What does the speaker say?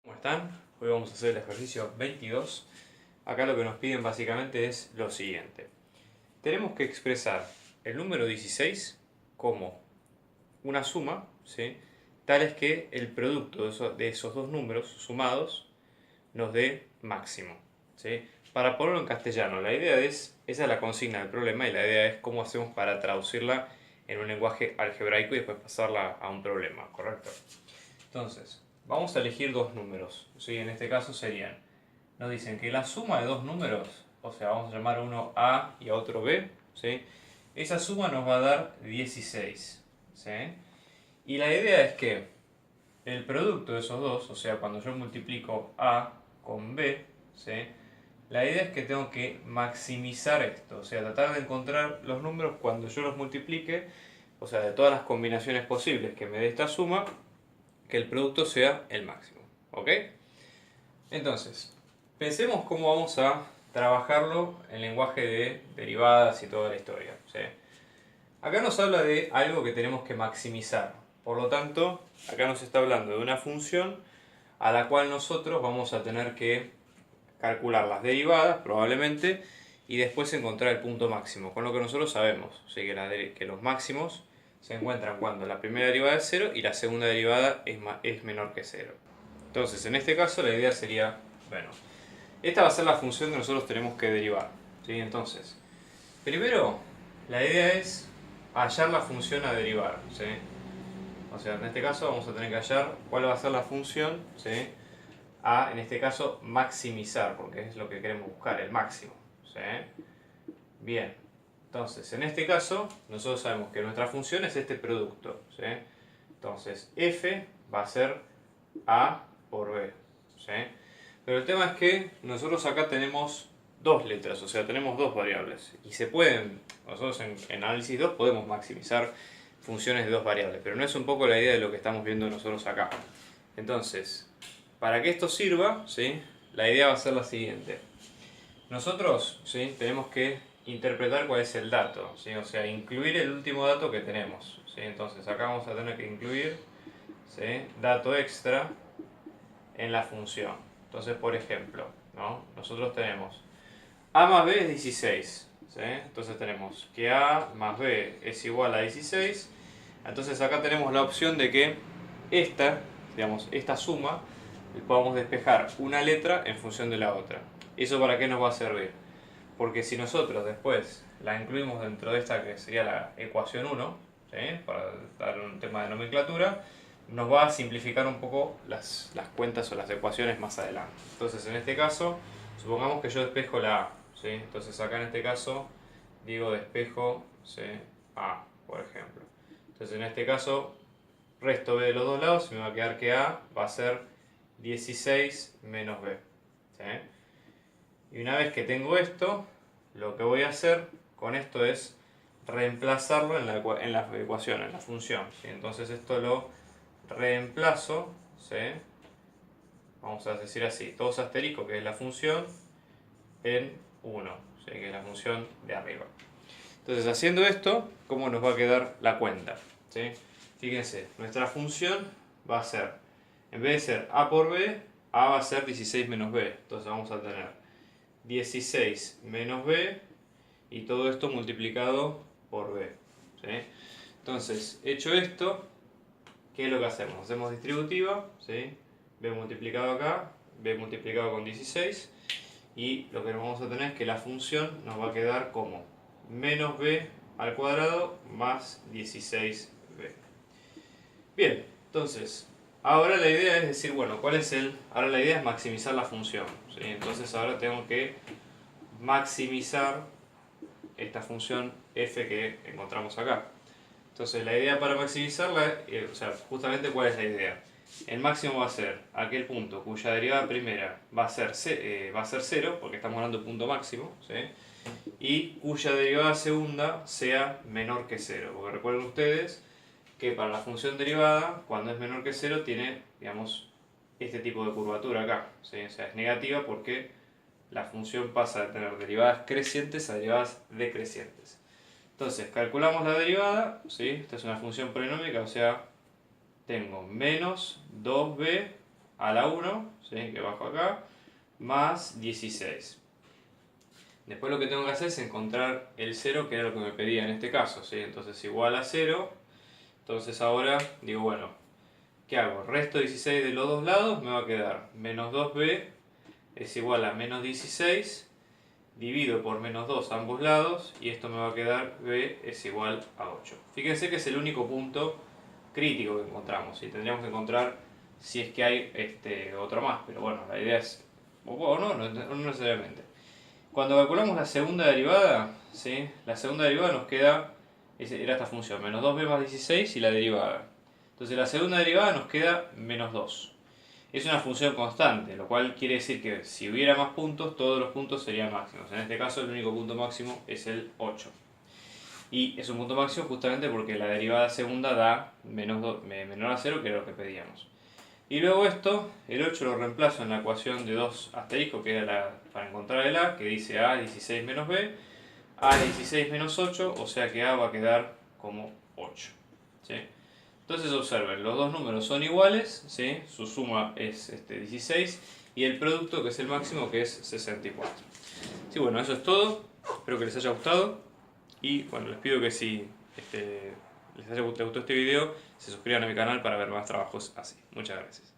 ¿Cómo están? Hoy vamos a hacer el ejercicio 22. Acá lo que nos piden básicamente es lo siguiente. Tenemos que expresar el número 16 como una suma, ¿sí? Tal es que el producto de esos dos números sumados nos dé máximo, ¿sí? Para ponerlo en castellano, esa es la consigna del problema y la idea es cómo hacemos para traducirla en un lenguaje algebraico y después pasarla a un problema, ¿correcto? Entonces, vamos a elegir dos números, ¿sí? En este caso nos dicen que la suma de dos números, o sea, vamos a llamar a uno A y a otro B, ¿sí? Esa suma nos va a dar 16, ¿sí? Y la idea es que el producto de esos dos, o sea, cuando yo multiplico A con B, ¿sí? La idea es que tengo que maximizar esto, o sea, tratar de encontrar los números cuando yo los multiplique, o sea, de todas las combinaciones posibles que me dé esta suma, que el producto sea el máximo, ¿ok? Entonces, pensemos cómo vamos a trabajarlo en lenguaje de derivadas y toda la historia, ¿sí? Acá nos habla de algo que tenemos que maximizar, por lo tanto, acá nos está hablando de una función a la cual nosotros vamos a tener que calcular las derivadas, probablemente, y después encontrar el punto máximo, con lo que nosotros sabemos, ¿sí? Que los máximos se encuentran cuando la primera derivada es 0 y la segunda derivada es menor que 0. Entonces, en este caso, la idea sería, bueno, esta va a ser la función que nosotros tenemos que derivar, ¿sí? Entonces, primero, la idea es hallar la función a derivar, ¿sí? O sea, en este caso vamos a tener que hallar cuál va a ser la función, ¿sí? A, en este caso, maximizar, porque es lo que queremos buscar, el máximo, ¿sí? Bien, entonces, en este caso, nosotros sabemos que nuestra función es este producto, ¿sí? Entonces, f va a ser a por b, ¿sí? Pero el tema es que nosotros acá tenemos dos letras, o sea, tenemos dos variables. Y nosotros en análisis 2 podemos maximizar funciones de dos variables, pero no es un poco la idea de lo que estamos viendo nosotros acá. Entonces, para que esto sirva, ¿sí? La idea va a ser la siguiente. Nosotros, ¿sí? Tenemos que interpretar cuál es el dato, ¿sí? O sea, incluir el último dato que tenemos, ¿sí? Entonces acá vamos a tener que incluir, ¿sí? Dato extra en la función. Entonces, por ejemplo, ¿no? Nosotros tenemos a más b es 16, ¿sí? Entonces tenemos que a más b es igual a 16. Entonces acá tenemos la opción de que esta suma, podamos despejar una letra en función de la otra. ¿Eso para qué nos va a servir? Porque si nosotros después la incluimos dentro de esta que sería la ecuación 1, ¿sí? Para dar un tema de nomenclatura, nos va a simplificar un poco las cuentas o las ecuaciones más adelante. Entonces, en este caso, supongamos que yo despejo la A, ¿sí? Entonces acá en este caso digo despejo, ¿sí? A, por ejemplo. Entonces en este caso resto B de los dos lados y me va a quedar que A va a ser 16 menos B, ¿sí? Y una vez que tengo esto, lo que voy a hacer con esto es reemplazarlo en la ecuación, en la función, ¿sí? Entonces esto lo reemplazo, ¿sí? Vamos a decir así, todos asterisco, que es la función, en 1, ¿sí? Que es la función de arriba. Entonces, haciendo esto, ¿cómo nos va a quedar la cuenta? ¿Sí? Fíjense, nuestra función va a ser, en vez de ser a por b, a va a ser 16 menos b. Entonces vamos a tener 16 menos b y todo esto multiplicado por b, ¿sí? Entonces, hecho esto, ¿qué es lo que hacemos? Hacemos distributiva, ¿sí? B multiplicado acá, B multiplicado con 16, y lo que vamos a tener es que la función nos va a quedar como menos B al cuadrado más 16B. Bien, entonces, ahora la idea es decir, bueno, ahora la idea es maximizar la función, ¿sí? Entonces ahora tengo que maximizar esta función f que encontramos acá. Entonces la idea para maximizarla, o sea, justamente cuál es la idea. El máximo va a ser aquel punto cuya derivada primera va a ser 0, porque estamos hablando de punto máximo, ¿sí? Y cuya derivada segunda sea menor que 0. Porque recuerden ustedes que para la función derivada, cuando es menor que 0, tiene, digamos, este tipo de curvatura acá, ¿sí? O sea, es negativa porque la función pasa de tener derivadas crecientes a derivadas decrecientes. Entonces, calculamos la derivada, ¿sí? Esta es una función polinómica, o sea, tengo menos 2b a la 1, ¿sí? Que bajo acá, más 16. Después lo que tengo que hacer es encontrar el 0, que era lo que me pedía en este caso, ¿sí? Entonces igual a 0. Entonces ahora digo, bueno, ¿qué hago? Resto 16 de los dos lados, me va a quedar menos 2b es igual a menos 16, divido por menos 2 a ambos lados, y esto me va a quedar b es igual a 8. Fíjense que es el único punto crítico que encontramos, y tendríamos que encontrar si es que hay otro más, pero bueno, la idea es, o no necesariamente. Cuando calculamos la segunda derivada, ¿sí? La segunda derivada nos queda, era esta función, menos 2b más 16 y la derivada. Entonces la segunda derivada nos queda menos 2. Es una función constante, lo cual quiere decir que si hubiera más puntos, todos los puntos serían máximos. En este caso el único punto máximo es el 8. Y es un punto máximo justamente porque la derivada segunda da menor a 0, que era lo que pedíamos. Y luego esto, el 8 lo reemplazo en la ecuación de 2 asterisco, que era para encontrar el a, que dice a 16 menos b, a 16 menos 8, o sea que a va a quedar como 8. ¿Sí? Entonces observen, los dos números son iguales, ¿sí? Su suma es 16 y el producto, que es el máximo, que es 64. Sí, bueno, eso es todo. Espero que les haya gustado y bueno, les pido que si les gustó este video, se suscriban a mi canal para ver más trabajos así. Muchas gracias.